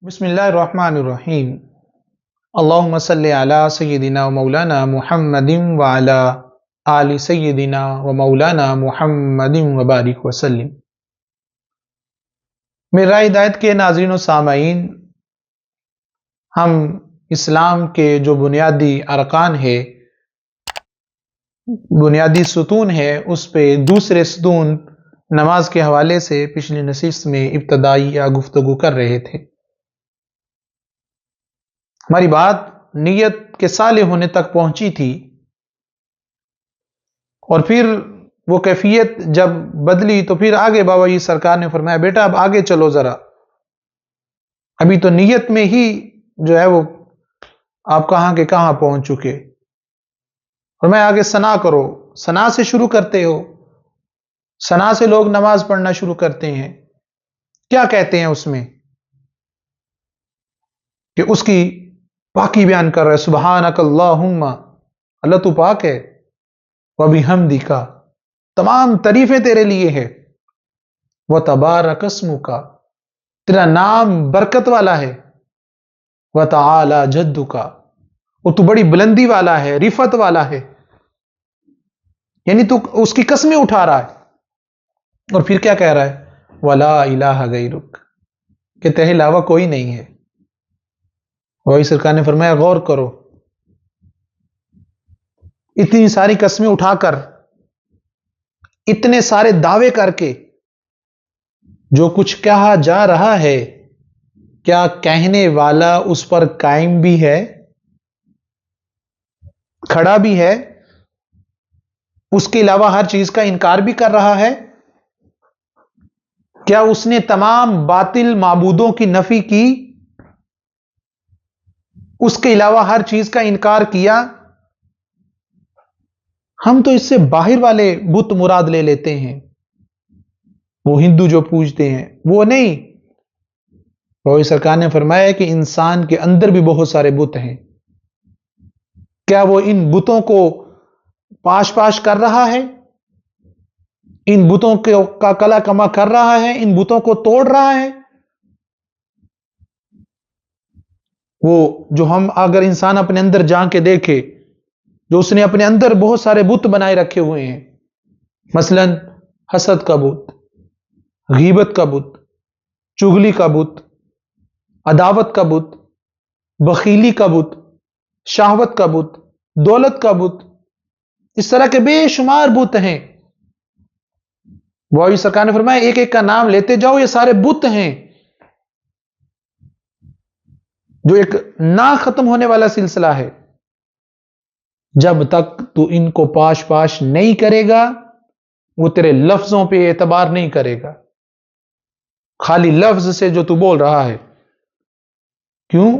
بسم اللہ الرحمن الرحیم۔ اللہم صلی علی سیدنا و مولانا محمد وعلی آل سیدنا و مولانا محمد وبارک وسلم۔ میرا ہدایت کے ناظرین و سامعین، ہم اسلام کے جو بنیادی ارکان ہے، بنیادی ستون ہے، اس پہ دوسرے ستون نماز کے حوالے سے پچھلی نشست میں ابتدائی گفتگو کر رہے تھے۔ ہماری بات نیت کے صالح ہونے تک پہنچی تھی، اور پھر وہ کیفیت جب بدلی تو پھر آگے بابا جی سرکار نے فرمایا بیٹا اب آگے چلو ذرا، ابھی تو نیت میں ہی جو ہے وہ آپ کہاں کے کہاں پہنچ چکے، اور میں آگے ثنا کرو۔ ثنا سے شروع کرتے ہو، ثنا سے لوگ نماز پڑھنا شروع کرتے ہیں۔ کیا کہتے ہیں اس میں کہ اس کی پاکی بیان کر رہے، سبحانک اللہم، اللہ تو پاک ہے، وبحمدک، تمام تعریفیں تیرے لیے ہے، وتبارک اسمک، تیرا نام برکت والا ہے، وتعالی جدک، اور تو بڑی بلندی والا ہے، رفعت والا ہے، یعنی تو اس کی قسمیں اٹھا رہا ہے۔ اور پھر کیا کہہ رہا ہے؟ ولا الہ غیرک، کہ تیرے علاوہ کوئی نہیں ہے۔ وہی سرکار نے فرمایا غور کرو، اتنی ساری قسمیں اٹھا کر، اتنے سارے دعوے کر کے جو کچھ کہا جا رہا ہے، کیا کہنے والا اس پر قائم بھی ہے، کھڑا بھی ہے، اس کے علاوہ ہر چیز کا انکار بھی کر رہا ہے؟ کیا اس نے تمام باطل معبودوں کی نفی کی، اس کے علاوہ ہر چیز کا انکار کیا؟ ہم تو اس سے باہر والے بت مراد لے لیتے ہیں، وہ ہندو جو پوجتے ہیں وہ نہیں۔ وہی سرکار نے فرمایا کہ انسان کے اندر بھی بہت سارے بت ہیں، کیا وہ ان بتوں کو پاش پاش کر رہا ہے، ان بتوں کا کلا کما کر رہا ہے، ان بتوں کو توڑ رہا ہے؟ وہ جو ہم اگر انسان اپنے اندر جا کے دیکھے، جو اس نے اپنے اندر بہت سارے بت بنائے رکھے ہوئے ہیں، مثلا حسد کا بت، غیبت کا بت، چغلی کا بت، عداوت کا بت، بخیلی کا بت، شہوت کا بت، دولت کا بت، اس طرح کے بے شمار بت ہیں۔ وہی سرکار نے فرمایا ایک ایک کا نام لیتے جاؤ، یہ سارے بت ہیں جو ایک نہ ختم ہونے والا سلسلہ ہے۔ جب تک تو ان کو پاش پاش نہیں کرے گا، وہ تیرے لفظوں پہ اعتبار نہیں کرے گا، خالی لفظ سے جو تو بول رہا ہے۔ کیوں؟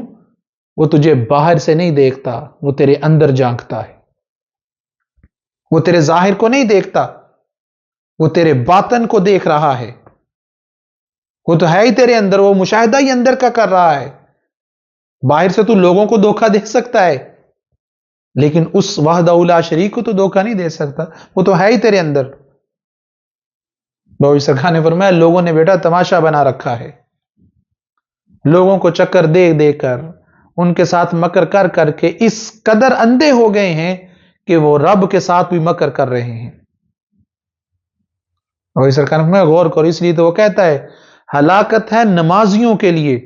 وہ تجھے باہر سے نہیں دیکھتا، وہ تیرے اندر جھانکتا ہے۔ وہ تیرے ظاہر کو نہیں دیکھتا، وہ تیرے باطن کو دیکھ رہا ہے۔ وہ تو ہے ہی تیرے اندر، وہ مشاہدہ ہی اندر کا کر رہا ہے۔ باہر سے تو لوگوں کو دھوکہ دے سکتا ہے، لیکن اس وحدہ لا شریک کو تو دھوکہ نہیں دے سکتا، وہ تو ہے ہی تیرے اندر۔ بابا سرکار نے فرمایا لوگوں نے بیٹا تماشا بنا رکھا ہے، لوگوں کو چکر دے دے کر، ان کے ساتھ مکر کر کر کے اس قدر اندھے ہو گئے ہیں کہ وہ رب کے ساتھ بھی مکر کر رہے ہیں۔ وہی سرکار نے غور کرو، اس لیے تو وہ کہتا ہے ہلاکت ہے نمازیوں کے لیے،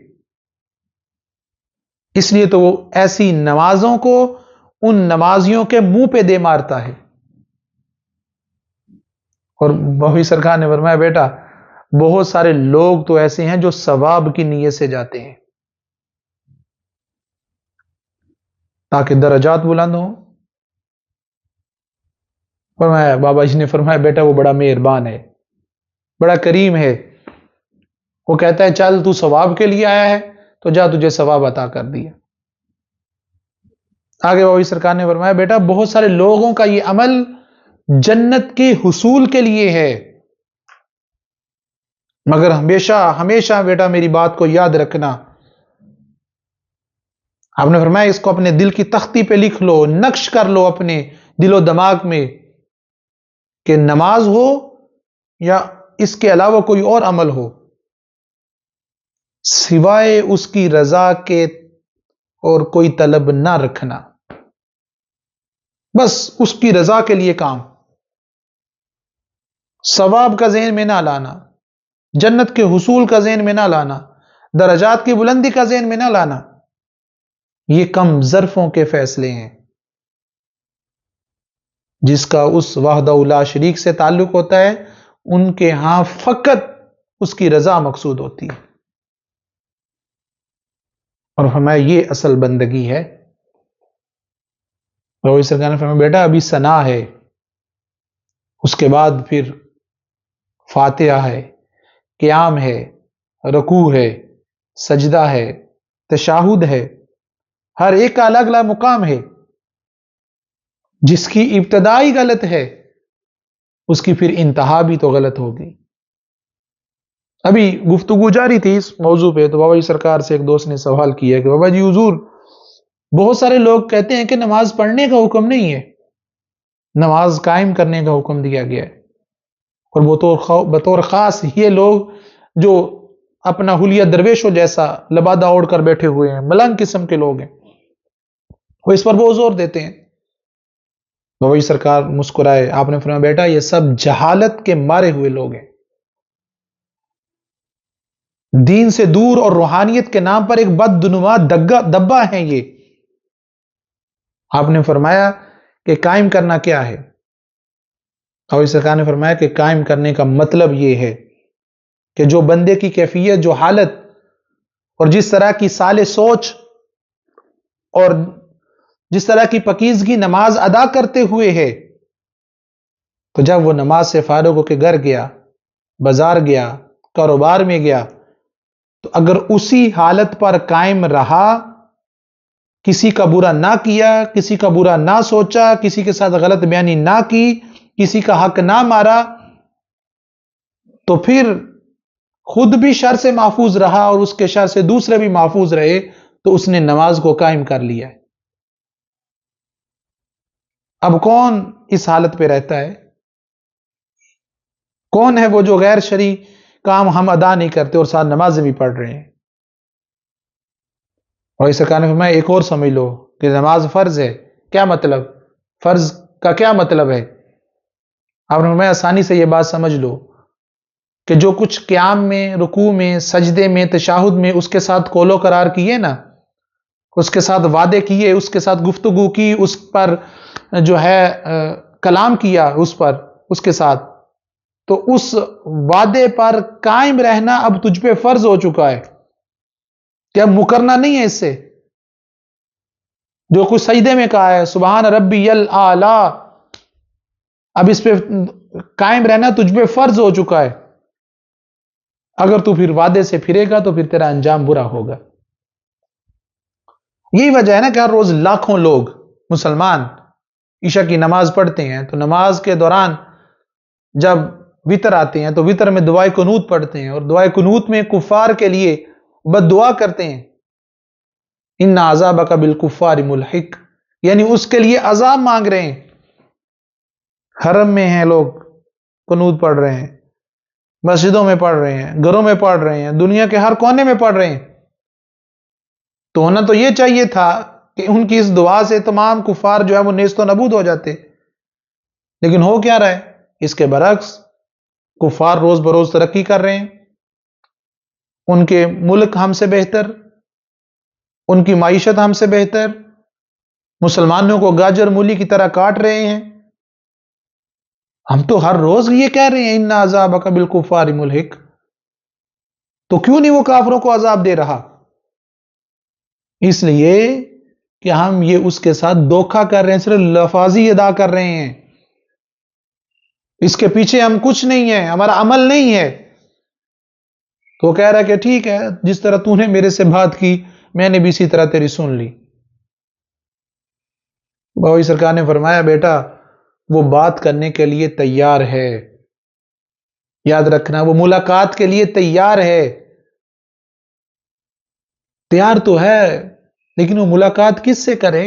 اس لیے تو وہ ایسی نمازوں کو ان نمازیوں کے منہ پہ دے مارتا ہے۔ اور وہی سرکار نے فرمایا بیٹا بہت سارے لوگ تو ایسے ہیں جو ثواب کی نیت سے جاتے ہیں تاکہ درجات بلند ہوں۔ فرمایا بابا جی نے فرمایا بیٹا وہ بڑا مہربان ہے، بڑا کریم ہے، وہ کہتا ہے چل تو ثواب کے لیے آیا ہے تو جا تجھے ثواب عطا کر دیا۔ آگے وہی سرکار نے فرمایا بیٹا بہت سارے لوگوں کا یہ عمل جنت کے حصول کے لیے ہے، مگر ہمیشہ ہمیشہ بیٹا میری بات کو یاد رکھنا، آپ نے فرمایا اس کو اپنے دل کی تختی پہ لکھ لو، نقش کر لو اپنے دل و دماغ میں، کہ نماز ہو یا اس کے علاوہ کوئی اور عمل ہو، سوائے اس کی رضا کے اور کوئی طلب نہ رکھنا، بس اس کی رضا کے لیے کام، ثواب کا ذہن میں نہ لانا، جنت کے حصول کا ذہن میں نہ لانا، درجات کی بلندی کا ذہن میں نہ لانا، یہ کم ظرفوں کے فیصلے ہیں۔ جس کا اس وحدہ لا شریک سے تعلق ہوتا ہے، ان کے ہاں فقط اس کی رضا مقصود ہوتی ہے، اور ہمیں یہ اصل بندگی ہے۔ روی سرکار نے فرمایا بیٹا ابھی ثنا ہے، اس کے بعد پھر فاتحہ ہے، قیام ہے، رکوع ہے، سجدہ ہے، تشہد ہے، ہر ایک کا الگ الگ مقام ہے۔ جس کی ابتدائی غلط ہے اس کی پھر انتہا بھی تو غلط ہوگی۔ ابھی گفتگو جاری تھی اس موضوع پہ، تو بابا جی سرکار سے ایک دوست نے سوال کیا کہ بابا جی حضور، بہت سارے لوگ کہتے ہیں کہ نماز پڑھنے کا حکم نہیں ہے، نماز قائم کرنے کا حکم دیا گیا ہے، اور بطور خاص یہ لوگ جو اپنا حلیہ درویشوں جیسا لبادہ اوڑھ کر بیٹھے ہوئے ہیں، ملنگ قسم کے لوگ ہیں، وہ اس پر بہت زور دیتے ہیں۔ بابا جی سرکار مسکرائے، آپ نے فرمایا بیٹا یہ سب جہالت کے مارے ہوئے لوگ ہیں، دین سے دور اور روحانیت کے نام پر ایک بدنما دبا ہیں یہ۔ آپ نے فرمایا کہ قائم کرنا کیا ہے؟ اور سرکار نے فرمایا کہ قائم کرنے کا مطلب یہ ہے کہ جو بندے کی کیفیت، جو حالت اور جس طرح کی سال سوچ اور جس طرح کی پاکیزگی نماز ادا کرتے ہوئے ہے، تو جب وہ نماز سے فارغ ہو کے گھر گیا، بازار گیا، کاروبار میں گیا، تو اگر اسی حالت پر قائم رہا، کسی کا برا نہ کیا، کسی کا برا نہ سوچا، کسی کے ساتھ غلط بیانی نہ کی، کسی کا حق نہ مارا، تو پھر خود بھی شر سے محفوظ رہا اور اس کے شر سے دوسرے بھی محفوظ رہے، تو اس نے نماز کو قائم کر لیا ہے۔ اب کون اس حالت پہ رہتا ہے؟ کون ہے وہ جو غیر شرعی کام ہم ادا نہیں کرتے اور ساتھ نمازیں بھی پڑھ رہے ہیں؟ اور اس سرکار نے فرمایا ایک اور سمجھ لو کہ نماز فرض ہے۔ کیا مطلب؟ فرض کا کیا مطلب ہے؟ آپ نے فرمایا آسانی سے یہ بات سمجھ لو کہ جو کچھ قیام میں، رکوع میں، سجدے میں، تشہد میں اس کے ساتھ قول و قرار کیے نا، اس کے ساتھ وعدے کیے، اس کے ساتھ گفتگو کی، اس پر جو ہے کلام کیا، اس کے ساتھ، تو اس وعدے پر قائم رہنا اب تجھ پہ فرض ہو چکا ہے کہ اب مکرنا نہیں ہے اس سے۔ جو کچھ سجدے میں کہا ہے سبحان ربی الاعلی، اب اس پہ قائم رہنا تجھ پہ فرض ہو چکا ہے۔ اگر تو پھر وعدے سے پھرے گا تو پھر تیرا انجام برا ہوگا۔ یہی وجہ ہے نا کہ ہر روز لاکھوں لوگ مسلمان عشاء کی نماز پڑھتے ہیں، تو نماز کے دوران جب وتر آتے ہیں تو وتر میں دعائے قنوت پڑھتے ہیں، اور دعائے قنوت میں کفار کے لیے بد دعا کرتے ہیں، ان عذابک بالکفار ملحق، یعنی اس کے لیے عذاب مانگ رہے ہیں۔ حرم میں ہیں لوگ قنوت پڑھ رہے ہیں، مسجدوں میں پڑھ رہے ہیں، گھروں میں پڑھ رہے ہیں، دنیا کے ہر کونے میں پڑھ رہے ہیں، تو ہونا تو یہ چاہیے تھا کہ ان کی اس دعا سے تمام کفار جو ہے وہ نیست و نبود ہو جاتے، لیکن ہو کیا رہا ہے؟ اس کے برعکس کفار روز بروز ترقی کر رہے ہیں، ان کے ملک ہم سے بہتر، ان کی معیشت ہم سے بہتر، مسلمانوں کو گاجر مولی کی طرح کاٹ رہے ہیں۔ ہم تو ہر روز یہ کہہ رہے ہیں ان عذابک بالکفار ملحق، تو کیوں نہیں وہ کافروں کو عذاب دے رہا؟ اس لیے کہ ہم یہ اس کے ساتھ دھوکہ کر رہے ہیں، صرف لفاظی ادا کر رہے ہیں، اس کے پیچھے ہم کچھ نہیں ہے، ہمارا عمل نہیں ہے۔ تو وہ کہہ رہا ہے کہ ٹھیک ہے، جس طرح تو نے میرے سے بات کی میں نے بھی اسی طرح تیری سن لی۔ بابا سرکار نے فرمایا بیٹا وہ بات کرنے کے لیے تیار ہے، یاد رکھنا وہ ملاقات کے لیے تیار ہے، تیار تو ہے، لیکن وہ ملاقات کس سے کرے؟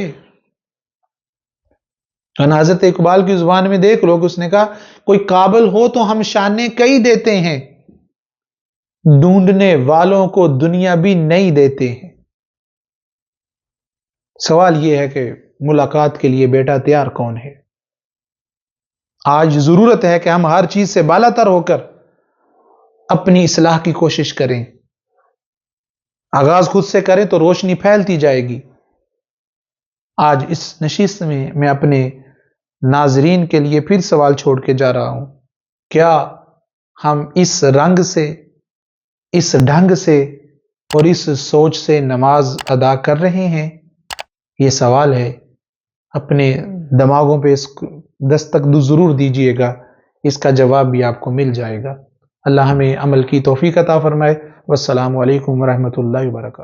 حضرت اقبال کی زبان میں دیکھ لو کہ اس نے کہا کوئی قابل ہو تو ہم شانے کئی دیتے ہیں، ڈھونڈنے والوں کو دنیا بھی نہیں دیتے ہیں۔ سوال یہ ہے کہ ملاقات کے لیے بیٹا تیار کون ہے؟ آج ضرورت ہے کہ ہم ہر چیز سے بالا تر ہو کر اپنی اصلاح کی کوشش کریں۔ آغاز خود سے کریں تو روشنی پھیلتی جائے گی۔ آج اس نشست میں اپنے ناظرین کے لیے پھر سوال چھوڑ کے جا رہا ہوں، کیا ہم اس رنگ سے، اس ڈھنگ سے اور اس سوچ سے نماز ادا کر رہے ہیں؟ یہ سوال ہے، اپنے دماغوں پہ اس دستک ضرور دیجئے گا، اس کا جواب بھی آپ کو مل جائے گا۔ اللہ ہمیں عمل کی توفیق عطا فرمائے۔ والسلام علیکم ورحمۃ اللہ وبرکاتہ۔